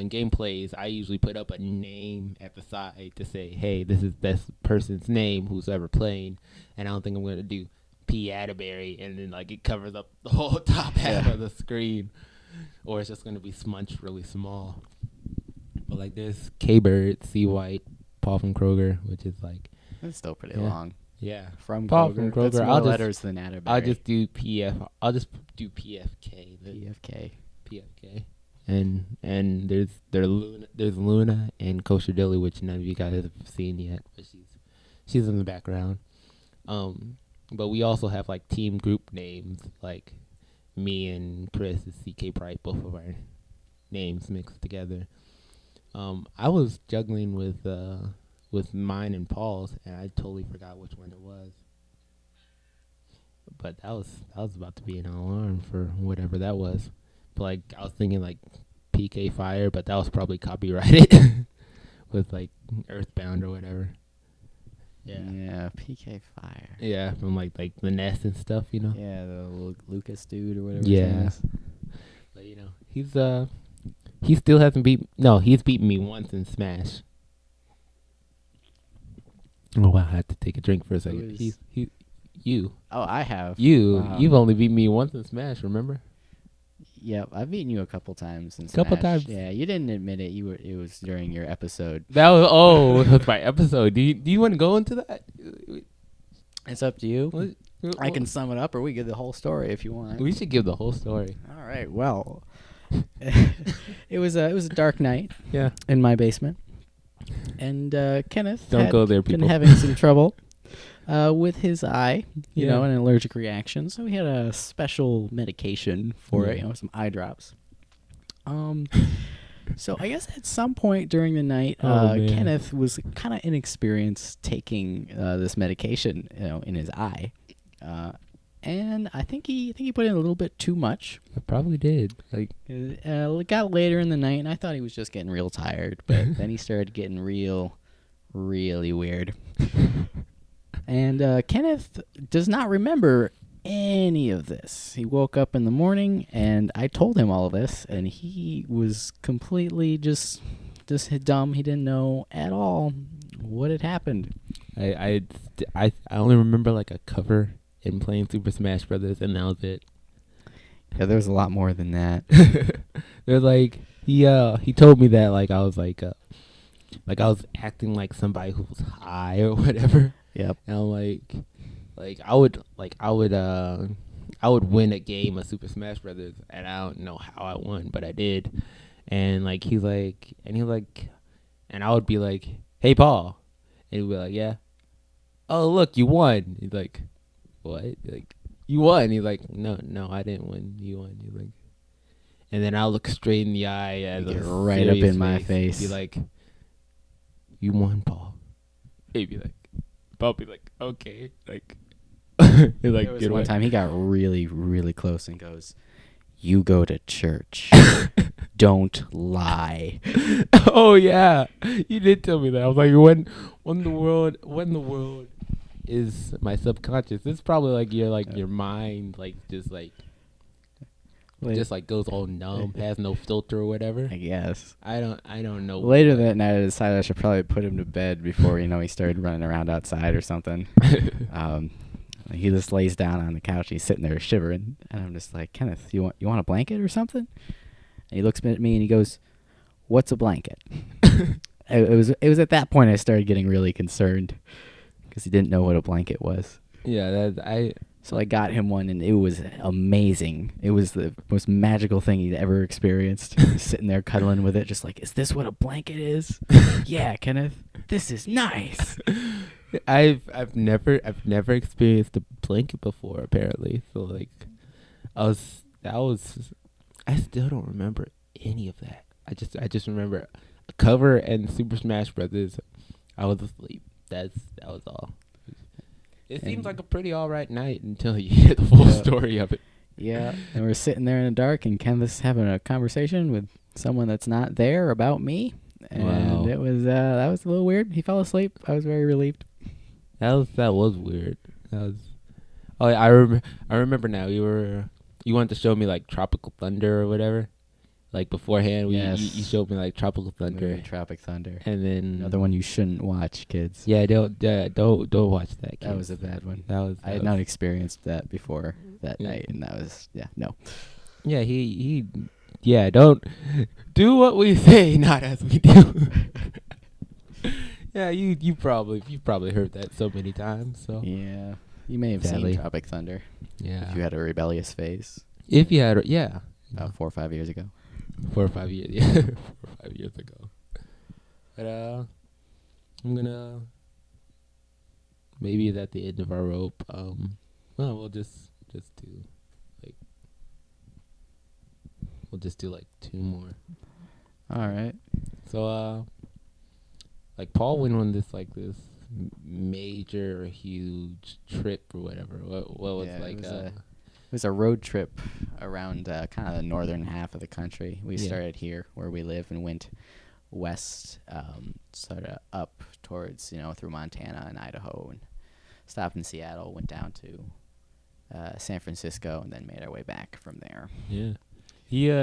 Speaker 3: gameplays, I usually put up a name at the side to say, hey, this is this person's name, who's ever playing, and I don't think I'm going to do P. Atterbury, and then like it covers up the whole top half of the screen, or it's just going to be smunched really small. But like there's K Bird, C White, Paul from Kroger, which is like
Speaker 2: It's still pretty long.
Speaker 3: Yeah,
Speaker 2: From
Speaker 3: Paul
Speaker 2: Kroger.
Speaker 3: from Kroger.
Speaker 2: That's more letters than Atterbury.
Speaker 3: I'll just do PFK. PFK. And there's Luna and Kosher Dilly, which none of you guys have seen yet, but she's in the background. But we also have like team group names, like me and Chris is CK Bright, both of our names mixed together. I was juggling with mine and Paul's, and I totally forgot which one it was. But that was about to be an alarm for whatever that was. But like I was thinking like PK Fire, but that was probably copyrighted with like Earthbound or whatever.
Speaker 2: Yeah, PK Fire.
Speaker 3: Yeah, from like the Nest and stuff, you know.
Speaker 2: Yeah, the Lucas dude or whatever.
Speaker 3: Yeah. But you know, he still hasn't he's beaten me once in Smash. Oh wow, I had to take a drink for a second. You. Oh,
Speaker 2: I have.
Speaker 3: Wow. You've only beat me once in Smash, remember?
Speaker 2: Yep, I've beaten you a couple times in Smash.
Speaker 3: Couple times.
Speaker 2: Yeah, you didn't admit it. It was during your episode.
Speaker 3: That was my episode. Do you want to go into that?
Speaker 2: It's up to you. I can sum it up, or we give the whole story if you want.
Speaker 3: We should give the whole story.
Speaker 2: All right. Well, it was a dark night.
Speaker 3: Yeah.
Speaker 2: In my basement, and Kenneth
Speaker 3: Don't go there, people.
Speaker 2: been having some trouble with his eye, you know, an allergic reaction. So we had a special medication for it, some eye drops. So I guess at some point during the night, Kenneth was kind of inexperienced taking this medication, in his eye, and I think he put in a little bit too much.
Speaker 3: I probably did. Like,
Speaker 2: it got later in the night, and I thought he was just getting real tired, but then he started getting really weird. And Kenneth does not remember any of this. He woke up in the morning, and I told him all of this, and he was completely just dumb. He didn't know at all what had happened.
Speaker 3: I only remember like a cover in playing Super Smash Brothers, and that was it.
Speaker 2: Yeah, there was a lot more than that.
Speaker 3: There's like he told me that like I was like I was acting like somebody who was high or whatever.
Speaker 2: Yep.
Speaker 3: And I'm I would win a game of Super Smash Brothers, and I don't know how I won, but I did. And like and I would be like, "Hey Paul," and he'd be like, "Yeah." "Oh look, you won." He's like, "What?" Like, "You won." He's like, No, I didn't win. You won." He's like, and then I'll look straight in the eye as
Speaker 2: right up in my face.
Speaker 3: Be like, "You won, Paul." He'd be like, I'll be like, "Okay." Like, like
Speaker 2: there was one time he got really close and goes, "You go to church. Don't lie."
Speaker 3: Oh yeah, you did tell me that. I was like, when the world is my subconscious, it's probably like your mind just goes all numb, has no filter or whatever.
Speaker 2: I guess.
Speaker 3: I don't know.
Speaker 2: Later that night, I decided I should probably put him to bed before he started running around outside or something. He just lays down on the couch. He's sitting there shivering, and I'm just like, "Kenneth, you want a blanket or something?" And he looks at me and he goes, what's a blanket? It was at that point I started getting really concerned because he didn't know what a blanket was.
Speaker 3: Yeah,
Speaker 2: So I got him one, and it was amazing. It was the most magical thing he'd ever experienced. Sitting there cuddling with it, just like, is this what a blanket is? Yeah, Kenneth, this is nice.
Speaker 3: I've never experienced a blanket before, apparently. So like, I still don't remember any of that. I just remember a cover and Super Smash Brothers. I was asleep. That was all. It seems like a pretty alright night until you hear the full story of it.
Speaker 2: Yeah, and we're sitting there in the dark, and Kenneth's having a conversation with someone that's not there about me, and it was that was a little weird. He fell asleep. I was very relieved.
Speaker 3: That was weird. Oh, yeah, I remember now. You wanted to show me like Tropical Thunder or whatever. Like beforehand, you showed me like Tropical Thunder,
Speaker 2: Movie Tropic Thunder,
Speaker 3: and then
Speaker 2: another one you shouldn't watch, kids.
Speaker 3: Yeah, don't watch that. Kids.
Speaker 2: That was a bad one. I had not experienced that before that night, and that was no.
Speaker 3: Yeah, he don't do what we say, not as we do. Yeah, you've probably heard that so many times. So
Speaker 2: yeah, you may have seen Tropic Thunder.
Speaker 3: Yeah,
Speaker 2: if you had a rebellious phase.
Speaker 3: If you had,
Speaker 2: about 4 or 5 years ago.
Speaker 3: 4 or 5 years, yeah, 4 or 5 years ago. But I'm gonna maybe at the end of our rope. Well, we'll just do like 2 more.
Speaker 2: All right.
Speaker 3: So like Paul went on this major huge trip or whatever. What was
Speaker 2: it was a road trip around kind of the northern half of the country. We started here where we live and went west, sort of up towards, through Montana and Idaho, and stopped in Seattle, went down to San Francisco, and then made our way back from there.
Speaker 3: Yeah.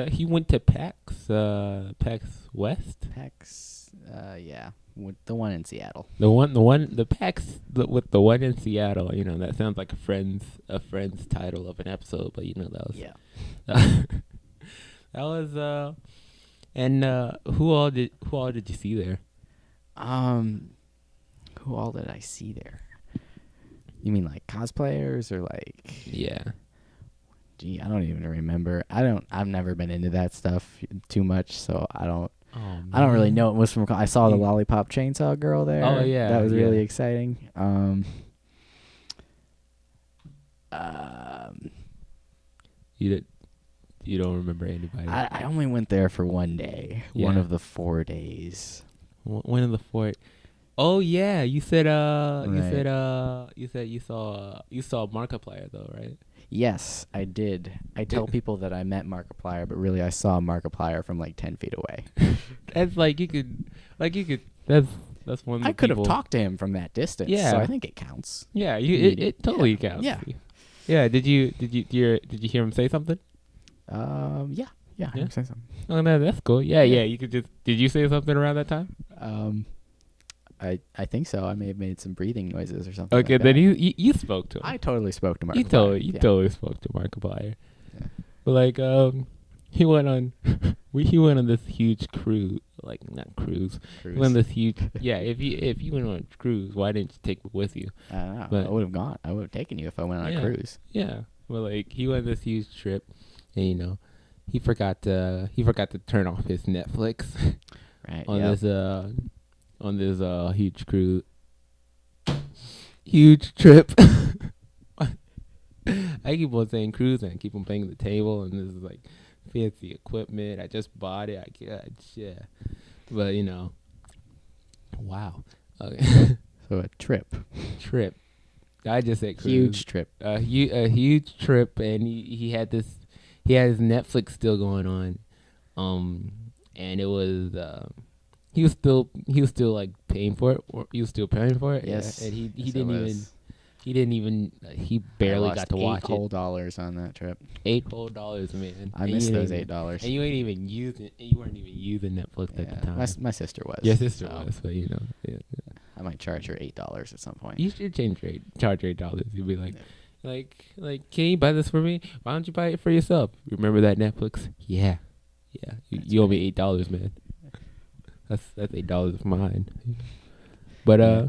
Speaker 3: He went to PAX West?
Speaker 2: PAX, yeah. With the one in Seattle.
Speaker 3: The PAX with the one in Seattle. That sounds like a friend's title of an episode, but that was that was and who all did you see there?
Speaker 2: Who all did I see there? You mean like cosplayers or like?
Speaker 3: Yeah.
Speaker 2: Gee, I don't even remember. I've never been into that stuff too much, so I don't really know it was from. I saw the Lollipop Chainsaw Girl there.
Speaker 3: Oh yeah,
Speaker 2: that was really exciting.
Speaker 3: You don't remember anybody?
Speaker 2: I only went there for one day. Yeah. One of the 4 days.
Speaker 3: One of the 4. Oh yeah, you said
Speaker 2: right.
Speaker 3: you said you saw Markiplier though, right?
Speaker 2: Yes, I did. I tell people that I met Markiplier, but really I saw Markiplier from like 10 feet away.
Speaker 3: That's that's one of the
Speaker 2: I could have talked to him from that distance. Yeah. So I think it counts.
Speaker 3: Yeah, it totally counts.
Speaker 2: Yeah.
Speaker 3: Yeah, did you hear him say something?
Speaker 2: Yeah. I heard him say something.
Speaker 3: Oh no, that's cool. Yeah, you could just. Did you say something around that time?
Speaker 2: I think so. I may have made some breathing noises or something.
Speaker 3: Okay,
Speaker 2: like
Speaker 3: then
Speaker 2: that.
Speaker 3: you spoke to him.
Speaker 2: I totally spoke to Markiplier.
Speaker 3: You totally spoke to Markiplier. Yeah. But he went on this huge cruise, like not cruise. He went on this huge. Yeah, if you went on a cruise, why didn't you take me with you?
Speaker 2: I don't know. But I would have gone. I would have taken you if I went on a cruise.
Speaker 3: Yeah, well, he went on this huge trip, and he forgot to turn off his Netflix.
Speaker 2: Right.
Speaker 3: On this huge cruise, huge trip. I keep on saying cruise and I keep on playing the table, and this is like fancy equipment. I just bought it. Yeah, but wow. Okay.
Speaker 2: So a trip.
Speaker 3: I just said cruise.
Speaker 2: Huge trip.
Speaker 3: A huge trip, and he had his Netflix still going on, and it was. He was still like paying for it. Or he was still paying for it.
Speaker 2: Yes.
Speaker 3: Yeah. And he barely got to watch it.
Speaker 2: $8 whole dollars on that trip.
Speaker 3: $8 whole dollars, man.
Speaker 2: I missed those $8.
Speaker 3: And you weren't even using Netflix at the time.
Speaker 2: My sister was.
Speaker 3: Your sister was, but Yeah.
Speaker 2: I might charge her $8 at some point.
Speaker 3: You should charge $8. You'd be like, can you buy this for me? Why don't you buy it for yourself? Remember that Netflix? Yeah. You owe me $8, man. That's $8 of mine. But
Speaker 2: Yeah.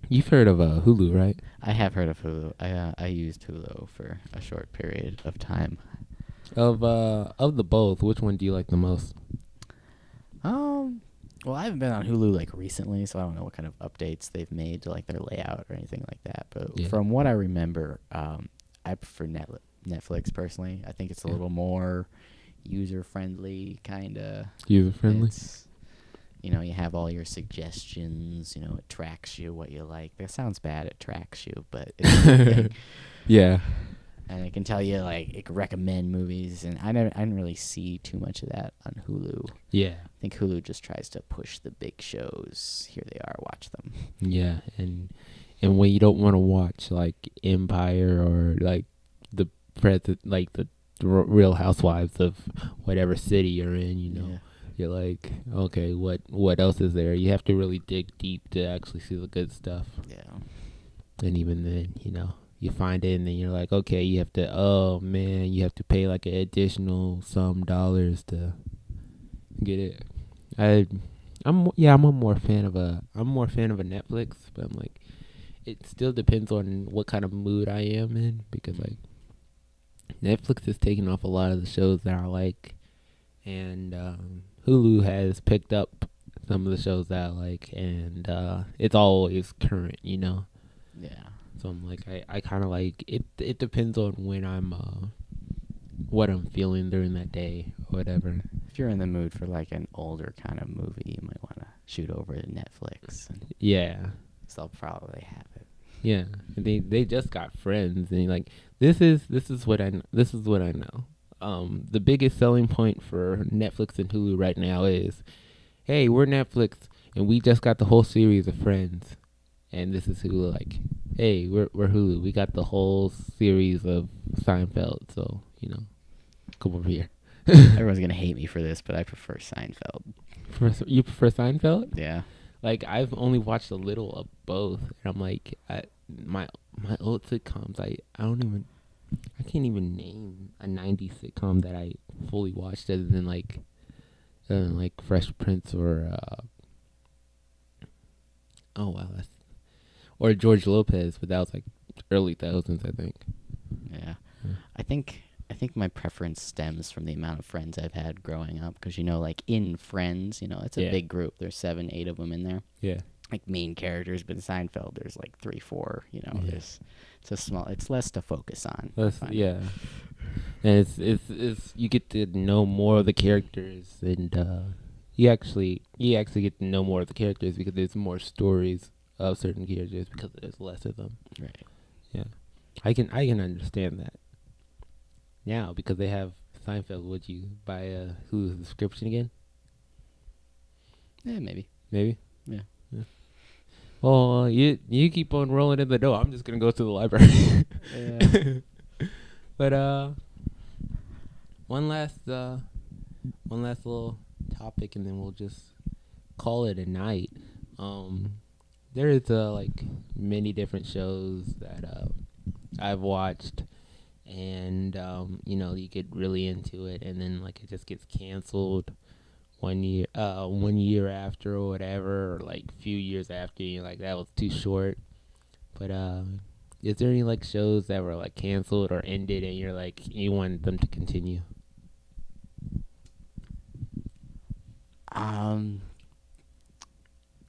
Speaker 3: you've heard of Hulu, right?
Speaker 2: I have heard of Hulu. I used Hulu for a short period of time.
Speaker 3: Of the both, which one do you like the most?
Speaker 2: Well, I haven't been on Hulu like recently, so I don't know what kind of updates they've made to like their layout or anything like that. But
Speaker 3: Yeah.
Speaker 2: from what I remember, I prefer Netflix personally. I think it's a
Speaker 3: Yeah.
Speaker 2: little more user friendly, kind of.
Speaker 3: User friendly.
Speaker 2: You have all your suggestions. It tracks you what you like. That sounds bad. It tracks you, but it's a good thing.
Speaker 3: Yeah.
Speaker 2: And it can tell you like it can recommend movies, and I didn't really see too much of that on Hulu.
Speaker 3: Yeah.
Speaker 2: I think Hulu just tries to push the big shows. Here they are, watch them.
Speaker 3: Yeah, and when you don't want to watch like Empire or like the the Real Housewives of whatever city you're in,
Speaker 2: Yeah.
Speaker 3: you're like, okay, what else is there? You have to really dig deep to actually see the good stuff.
Speaker 2: Yeah.
Speaker 3: And even then, you find it and then you're like, okay, you have to pay like an additional some dollars to get it. I'm more fan of a Netflix, but I'm like, it still depends on what kind of mood I am in, because like Netflix is taking off a lot of the shows that I like, and Hulu has picked up some of the shows that I like, and it's always current,
Speaker 2: Yeah.
Speaker 3: So I'm like, I kind of like it. It depends on when I'm what I'm feeling during that day or whatever.
Speaker 2: If you're in the mood for like an older kind of movie, you might want to shoot over to Netflix. And
Speaker 3: Yeah.
Speaker 2: so they'll probably have it.
Speaker 3: Yeah, and they just got Friends, and like this is what I know. The biggest selling point for Netflix and Hulu right now is, hey, we're Netflix and we just got the whole series of Friends, and this is Hulu like, hey, we're Hulu, we got the whole series of Seinfeld, so come over here.
Speaker 2: Everyone's gonna hate me for this, but I prefer Seinfeld.
Speaker 3: You prefer Seinfeld?
Speaker 2: Yeah.
Speaker 3: Like, I've only watched a little of both, and I'm like, my old sitcoms, I can't even name a 90s sitcom that I fully watched other than like Fresh Prince or or George Lopez, but that was like early thousands, I think.
Speaker 2: Yeah. I think my preference stems from the amount of friends I've had growing up, because like in Friends, it's a big group. There's 7, 8 of them in there.
Speaker 3: Yeah.
Speaker 2: Like main characters, but in Seinfeld there's like 3, 4.
Speaker 3: Yeah.
Speaker 2: It's less to focus on.
Speaker 3: Yeah. And it's you get to know more of the characters, and you actually get to know more of the characters because there's more stories of certain characters because there's less of them.
Speaker 2: Right.
Speaker 3: Yeah. I can understand that. Now, because they have Seinfeld, would you buy a Hulu subscription again?
Speaker 2: Yeah, maybe.
Speaker 3: Maybe?
Speaker 2: Yeah.
Speaker 3: Well, you keep on rolling in the dough. I'm just going to go to the library.
Speaker 2: Yeah.
Speaker 3: But one last little topic, and then we'll just call it a night. There is like many different shows that I've watched, and you get really into it, and then like it just gets canceled 1 year after or whatever, or like a few years after, you're like, that was too short. But is there any like shows that were like canceled or ended and you're like, you want them to continue?
Speaker 2: I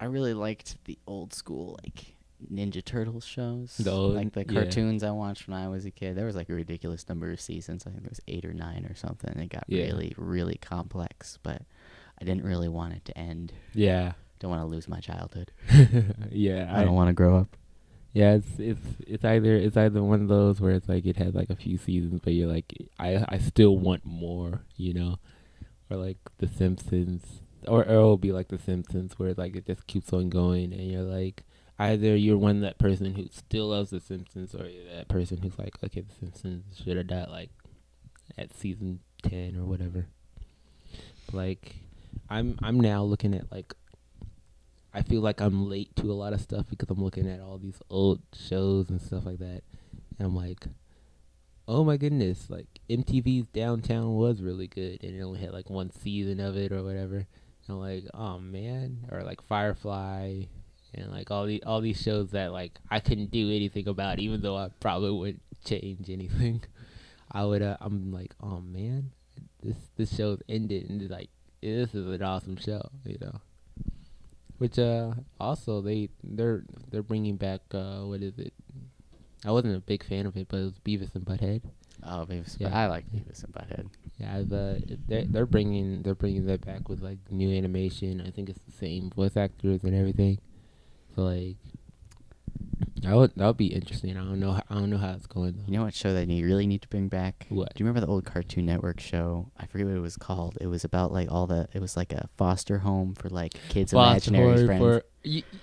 Speaker 2: really liked the old school like Ninja Turtles shows,
Speaker 3: Those,
Speaker 2: like the
Speaker 3: yeah.
Speaker 2: cartoons I watched when I was a kid. There was like a ridiculous number of seasons. I think there was 8 or 9 or something. It got really, really complex, but I didn't really want it to end.
Speaker 3: Yeah.
Speaker 2: Don't want to lose my childhood.
Speaker 3: Yeah.
Speaker 2: I don't want to grow up.
Speaker 3: Yeah, it's either one of those where it's like it has like a few seasons, but you're like, I still want more, or like The Simpsons, or it'll be like The Simpsons where like it just keeps on going, and you're like, either you're that person who still loves The Simpsons, or you're that person who's like, okay, The Simpsons should have died like at season 10 or whatever. Like, I'm now looking at like, I feel like I'm late to a lot of stuff because I'm looking at all these old shows and stuff like that, and I'm like, oh my goodness, like MTV's Downtown was really good, and it only had like 1 season of it or whatever. And like, oh man, or like Firefly, and like all these shows that like I couldn't do anything about, even though I probably wouldn't change anything. I would. I'm like, oh man, this show's ended, and like this is an awesome show, you know. Which also they're bringing back what is it? I wasn't a big fan of it, but it was Beavis and Butthead.
Speaker 2: Oh, Beavis.
Speaker 3: Yeah.
Speaker 2: I like Beavis and Butthead.
Speaker 3: Yeah, they're bringing that back with like new animation. I think it's the same voice actors and everything. So like, that would be interesting. I don't know how it's going though.
Speaker 2: You know what show that you really need to bring back?
Speaker 3: What?
Speaker 2: Do you remember the old Cartoon Network show? I forget what it was called. It was about like it was like a foster home for like kids' imaginary friends.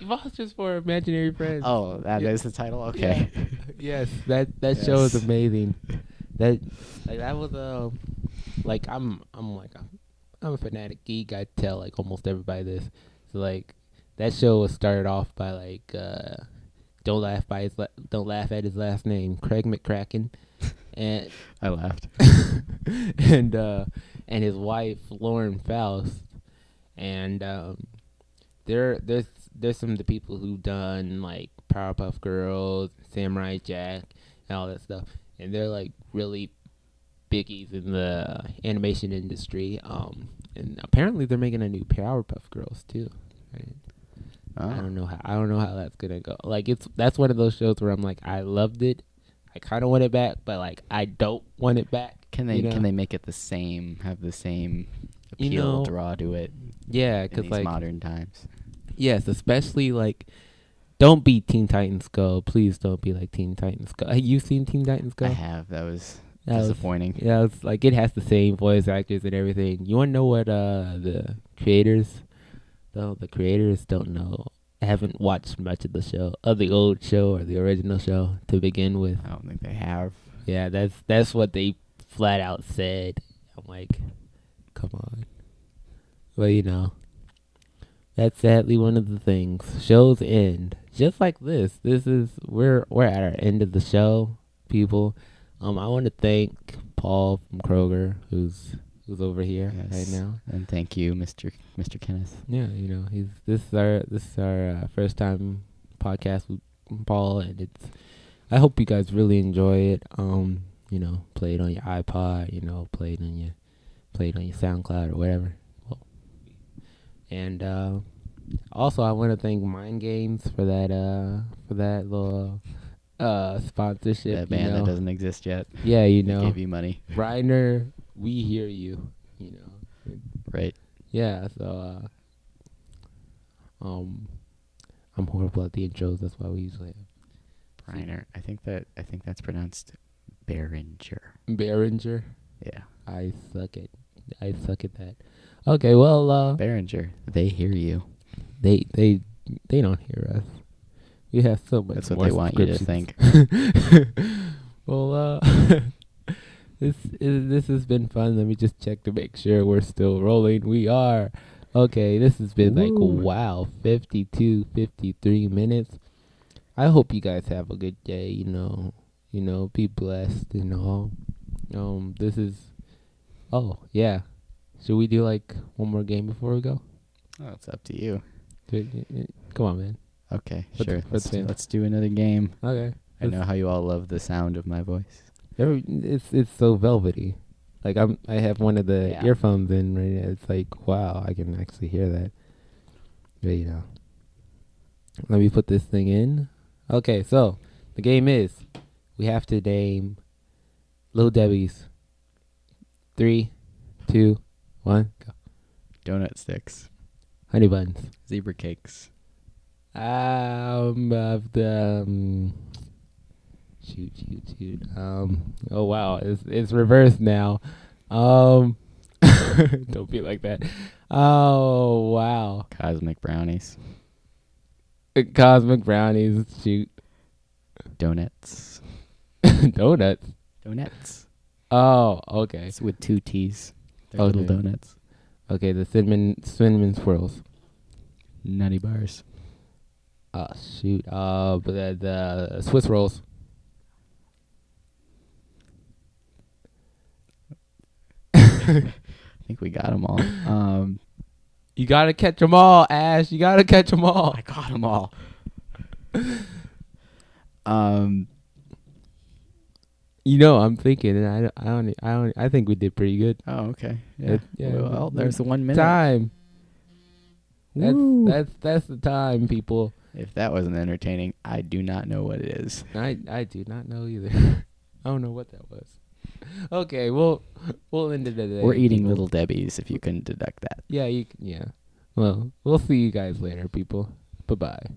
Speaker 3: Fosters for imaginary friends.
Speaker 2: Oh, that is the title. Okay.
Speaker 3: Yeah. Yes, that show is amazing. That was I'm a fanatic geek. I tell like almost everybody this. So like that show was started off by like don't laugh at his last name, Craig McCracken, and
Speaker 2: I laughed.
Speaker 3: and his wife Lauren Faust, and there's some of the people who've done like Powerpuff Girls, Samurai Jack, and all that stuff, and they're like really biggies in the animation industry. And apparently they're making a new Powerpuff Girls too. Right?
Speaker 2: Oh.
Speaker 3: I don't know how that's gonna go. Like that's one of those shows where I'm like, I loved it, I kind of want it back, but like I don't want it back.
Speaker 2: Can they make it have the same appeal, draw to it?
Speaker 3: Yeah,
Speaker 2: because like modern times.
Speaker 3: Yes, especially like, don't be Teen Titans Go. Please don't be like Teen Titans Go. Have you seen Teen Titans Go?
Speaker 2: I have. That was disappointing.
Speaker 3: It's like it has the same voice actors and everything. You want to know what the creators don't know. I haven't watched much of the old show or the original show to begin with.
Speaker 2: I don't think they have.
Speaker 3: Yeah, that's what they flat out said. I'm like, come on. Well, that's sadly one of the things. Shows end just like this. We're at our end of the show, people. I want to thank Paul from Kroger, who's over here right now,
Speaker 2: and thank you, Mr. Kenneth.
Speaker 3: Yeah, this is our first time podcast with Paul, and I hope you guys really enjoy it. Play it on your iPod, play it on your SoundCloud or whatever. And also, I want to thank Mind Games for that little sponsorship.
Speaker 2: That band that doesn't exist yet.
Speaker 3: Yeah,
Speaker 2: give you money.
Speaker 3: Reiner, we hear you.
Speaker 2: Right.
Speaker 3: Yeah. So, I'm horrible at the intros. That's why we usually have
Speaker 2: Reiner. I think that's pronounced Behringer.
Speaker 3: Behringer.
Speaker 2: Yeah.
Speaker 3: I suck at that. Okay, well,
Speaker 2: Behringer, they hear you.
Speaker 3: They don't hear us. We have so much.
Speaker 2: That's what they want you to think.
Speaker 3: Well, this has been fun. Let me just check to make sure we're still rolling. We are. Okay, this has been 52, 53 minutes. I hope you guys have a good day. Be blessed. This is. Oh yeah. Should we do one more game before we go?
Speaker 2: Oh, it's up to you.
Speaker 3: Come on, man.
Speaker 2: Okay, sure. Let's do another game.
Speaker 3: Okay.
Speaker 2: I know how you all love the sound of my voice.
Speaker 3: It's so velvety. I have one of the earphones in right now. It's like, wow, I can actually hear that. But let me put this thing in. Okay, so the game is we have to name Little Debbie's. 3, 2, 1, go.
Speaker 2: Donut sticks.
Speaker 3: Honey buns.
Speaker 2: Zebra cakes.
Speaker 3: Shoot. Oh wow, it's reversed now. Don't be like that. Oh wow.
Speaker 2: Cosmic brownies.
Speaker 3: Cosmic brownies. Shoot.
Speaker 2: Donuts.
Speaker 3: Donuts. Oh, okay.
Speaker 2: It's with 2 T's. They're little donuts.
Speaker 3: Okay, the cinnamon swirls.
Speaker 2: Nutty bars.
Speaker 3: Oh shoot. But the Swiss rolls.
Speaker 2: I think we got them all.
Speaker 3: You gotta catch them all, Ash. You gotta catch them all.
Speaker 2: I caught them all.
Speaker 3: You know, I'm thinking, and I think we did pretty good.
Speaker 2: Oh, okay. Yeah.
Speaker 3: Yeah.
Speaker 2: Well, there's the 1 minute.
Speaker 3: Time.
Speaker 2: Woo.
Speaker 3: That's the time, people.
Speaker 2: If that wasn't entertaining, I do not know what it is.
Speaker 3: I do not know either. I don't know what that was. Okay, we'll end it today.
Speaker 2: We're eating
Speaker 3: people.
Speaker 2: Little Debbie's, if you couldn't deduct that.
Speaker 3: Yeah, yeah. Well, we'll see you guys later, people. Bye-bye.